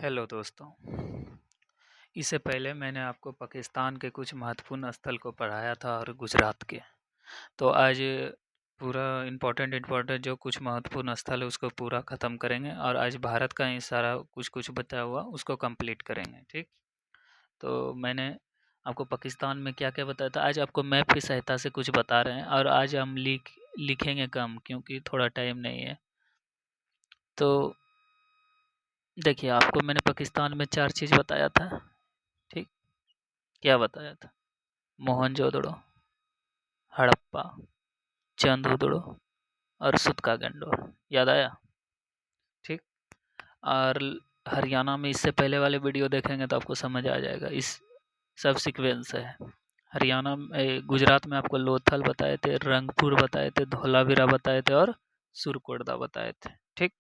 Hello दोस्तों। इससे पहले मैंने आपको पाकिस्तान के कुछ महत्वपूर्ण स्थल को पढ़ाया था और गुजरात के। तो आज पूरा इम्पोर्टेंट जो कुछ महत्वपूर्ण स्थल है उसको पूरा ख़त्म करेंगे और आज भारत का ही सारा कुछ बचा हुआ उसको कंप्लीट करेंगे। ठीक। तो मैंने आपको पाकिस्तान में क्या क्या बताया था, आज आपको मैप की सहायता से कुछ बता रहे हैं और आज हम लिखेंगे कम क्योंकि थोड़ा टाइम नहीं है। तो देखिए, आपको मैंने पाकिस्तान में 4 चीज़ बताया था। ठीक। क्या बताया था? मोहनजोदड़ो, हड़प्पा, चंदूदड़ो और सूतकागंडो। याद आया? ठीक। और हरियाणा में इससे पहले वाले वीडियो देखेंगे तो आपको समझ आ जाएगा। इस सब सीक्वेंस है। हरियाणा में गुजरात में आपको लोथल बताए थे, रंगपुर बताए थे, धोलावीरा बताए थे और सुरकोटदा बताए थे। ठीक।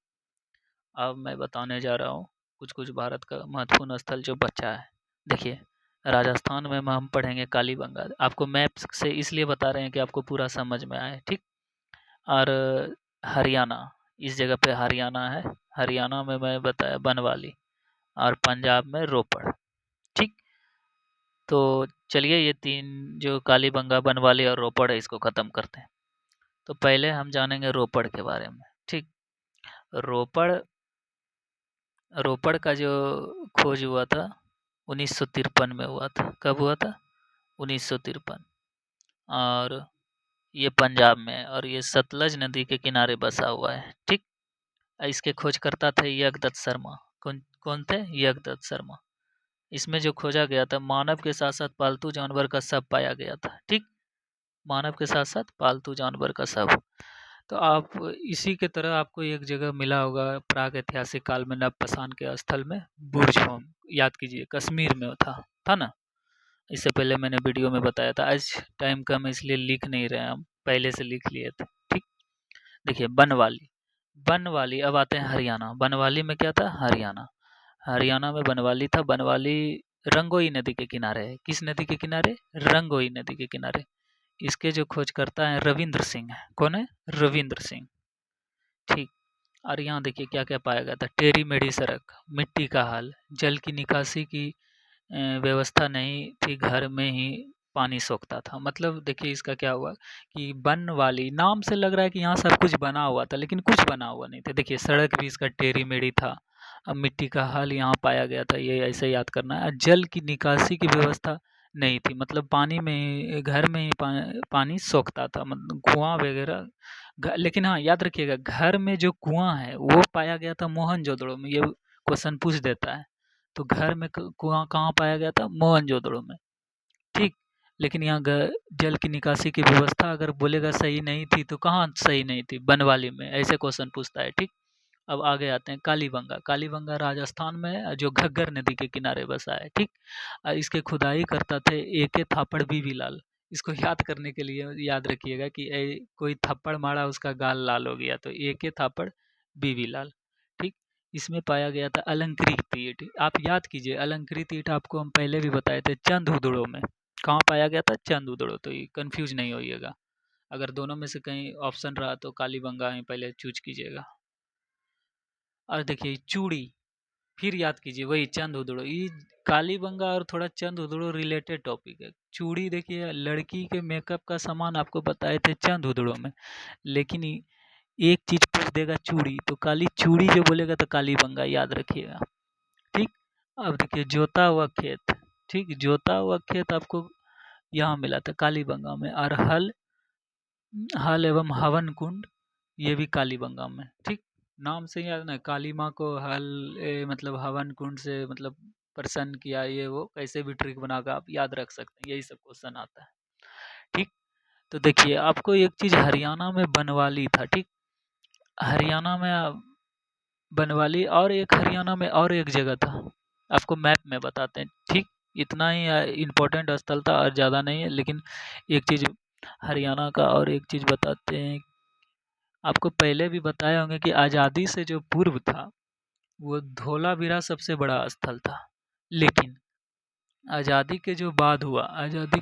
अब मैं बताने जा रहा हूँ कुछ भारत का महत्वपूर्ण स्थल जो बचा है। देखिए, राजस्थान में हम पढ़ेंगे कालीबंगा। आपको मैप से इसलिए बता रहे हैं कि आपको पूरा समझ में आए। ठीक। और हरियाणा, इस जगह पे हरियाणा है। हरियाणा में मैं बताया बनवाली और पंजाब में रोपड़। ठीक। तो चलिए, ये 3 जो कालीबंगा, बनवाली और रोपड़ है इसको ख़त्म करते हैं। तो पहले हम जानेंगे रोपड़ के बारे में। ठीक। रोपड़ रोपड़ का जो खोज हुआ था 1953 में हुआ था। कब हुआ था? 1953। और ये पंजाब में है और ये सतलज नदी के किनारे बसा हुआ है। ठीक। इसके खोजकर्ता थे यज्ञदत्त शर्मा। कौन कौन थे? यज्ञदत्त शर्मा। इसमें जो खोजा गया था, मानव के साथ साथ पालतू जानवर का शव पाया गया था। ठीक। मानव के साथ साथ पालतू जानवर का शव। तो आप इसी के तरह आपको एक जगह मिला होगा प्राग ऐतिहासिक काल में नवपाषाण के स्थल में, बुर्ज होम। याद कीजिए, कश्मीर में था ना। इससे पहले मैंने वीडियो में बताया था। आज टाइम कम है इसलिए लिख नहीं रहे हैं, हम पहले से लिख लिए थे। ठीक। देखिए, बनवाली। बनवाली, अब आते हैं हरियाणा। बनवाली में क्या था? हरियाणा। हरियाणा में बनवाली था। बनवाली रंगोई नदी के किनारे है। किस नदी के किनारे? रंगोई नदी के किनारे। इसके जो खोजकर्ता हैं रविंद्र सिंह हैं। कौन है? रविंद्र सिंह। ठीक। और यहाँ देखिए क्या क्या पाया गया था। टेढ़ी मेढ़ी सड़क, मिट्टी का हाल, जल की निकासी की व्यवस्था नहीं थी, घर में ही पानी सोखता था। मतलब देखिए इसका क्या हुआ कि बनवाली नाम से लग रहा है कि यहाँ सब कुछ बना हुआ था, लेकिन कुछ बना हुआ नहीं था। देखिए, सड़क भी इसका टेढ़ी मेढ़ी था। अब मिट्टी का हाल यहाँ पाया गया था, ये ऐसे याद करना है। जल की निकासी की व्यवस्था नहीं थी, मतलब पानी में ही, घर में ही पानी सोखता था, मतलब कुआं वगैरह। लेकिन हाँ, याद रखिएगा, घर में जो कुआं है वो पाया गया था मोहनजोदड़ो में। ये क्वेश्चन पूछ देता है। तो घर में कुआं कहाँ पाया गया था? मोहनजोदड़ो में। ठीक। लेकिन यहाँ जल की निकासी की व्यवस्था अगर बोलेगा सही नहीं थी तो कहाँ सही नहीं थी? बनवाली में। ऐसे क्वेश्चन पूछता है। ठीक। अब आगे आते हैं कालीबंगा। कालीबंगा राजस्थान में है, जो घग्गर नदी के किनारे बसा है। ठीक। इसके खुदाई करता थे एके थापड़ बीवी लाल। इसको याद करने के लिए याद रखिएगा कि कोई थप्पड़ मारा उसका गाल लाल हो गया, तो एके थापड़ बीवी लाल। ठीक। इसमें पाया गया था अलंकृत ईंट। आप याद कीजिए, अलंकृत ईंट आपको हम पहले भी बताए थे चंदहुदड़ो में। कहाँ पाया गया था? चंदहुदड़ो। तो ये कंफ्यूज नहीं होइएगा। अगर दोनों में से कहीं ऑप्शन रहा तो कालीबंगा ही पहले चूज कीजिएगा। और देखिए चूड़ी, फिर याद कीजिए वही चंदहुदड़ो। ये कालीबंगा और थोड़ा चंदहुदड़ो रिलेटेड टॉपिक है। चूड़ी देखिए, लड़की के मेकअप का सामान आपको बताए थे चंदहुदड़ो में, लेकिन एक चीज पूछ देगा चूड़ी, तो काली चूड़ी जो बोलेगा तो कालीबंगा याद रखिएगा। ठीक। अब देखिए जोता हुआ खेत। ठीक। जोता हुआ खेत आपको यहाँ मिला था कालीबंगा में। और हल हल एवं हवन कुंड, ये भी कालीबंगा में। ठीक। नाम से याद ना, काली माँ को हल मतलब हवन कुंड से मतलब प्रसन्न किया, ये वो कैसे भी ट्रिक बनाकर आप याद रख सकते हैं। यही सब क्वेश्चन आता है। ठीक। तो देखिए, आपको एक चीज हरियाणा में बनवाली था। ठीक। हरियाणा में बनवाली, और एक हरियाणा में और एक जगह था, आपको मैप में बताते हैं। ठीक। इतना ही इम्पोर्टेंट स्थल था और ज़्यादा नहीं है, लेकिन एक चीज़ हरियाणा का और एक चीज़ बताते हैं। आपको पहले भी बताए होंगे कि आज़ादी से जो पूर्व था वो धोलावीरा सबसे बड़ा स्थल था, लेकिन आज़ादी के जो बाद हुआ, आज़ादी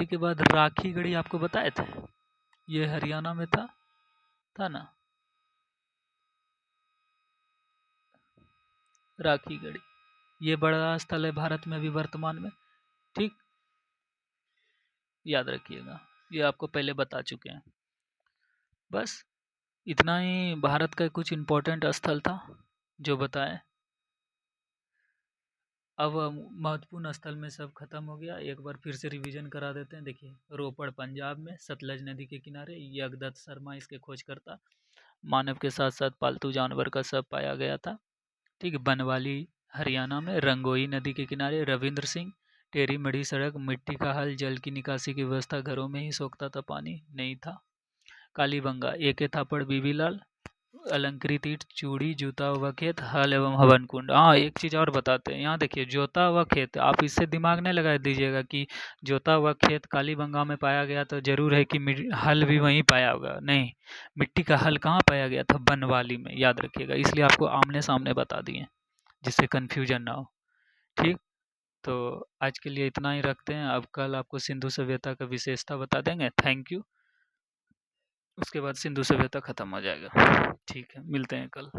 के बाद राखीगढ़ी आपको बताए थे, ये हरियाणा में था ना। राखी गढ़ी। ये बड़ा स्थल है भारत में अभी वर्तमान में। ठीक, याद रखिएगा, ये आपको पहले बता चुके हैं। बस इतना ही भारत का कुछ इम्पोर्टेंट स्थल था जो बताएं। अब महत्वपूर्ण स्थल में सब खत्म हो गया, एक बार फिर से रिवीजन करा देते हैं। देखिए, रोपड़ पंजाब में सतलज नदी के किनारे, यज्ञदत्त शर्मा इसके खोजकर्ता। मानव के साथ साथ पालतू जानवर का शव पाया गया था। ठीक, बनवाली हरियाणा में रंगोई नदी के किनारे, रविंद्र सिंह। टेरी मड़ी सड़क, मिट्टी का हल, जल की निकासी की व्यवस्था, घरों में ही सोखता था, पानी नहीं था। कालीबंगा, एके थापड़, बीबी लाल। अलंकृत ईंट, चूड़ी, जोता हुआ खेत, हल एवं हवन कुंड। हाँ, एक चीज़ और बताते हैं, यहाँ देखिए जोता हुआ खेत, आप इससे दिमाग नहीं लगा दीजिएगा कि जोता हुआ खेत कालीबंगा में पाया गया तो जरूर है कि हल भी वहीं पाया होगा, नहीं। मिट्टी का हल कहाँ पाया गया था? बनवाली में, याद रखिएगा, इसलिए आपको आमने सामने बता दिए जिससे कन्फ्यूजन ना हो। ठीक, तो आज के लिए इतना ही रखते हैं, अब कल आपको सिंधु सभ्यता का विशेषता बता देंगे। Thank you. उसके बाद सिंधु सभ्यता खत्म हो जाएगा। ठीक है, मिलते हैं कल।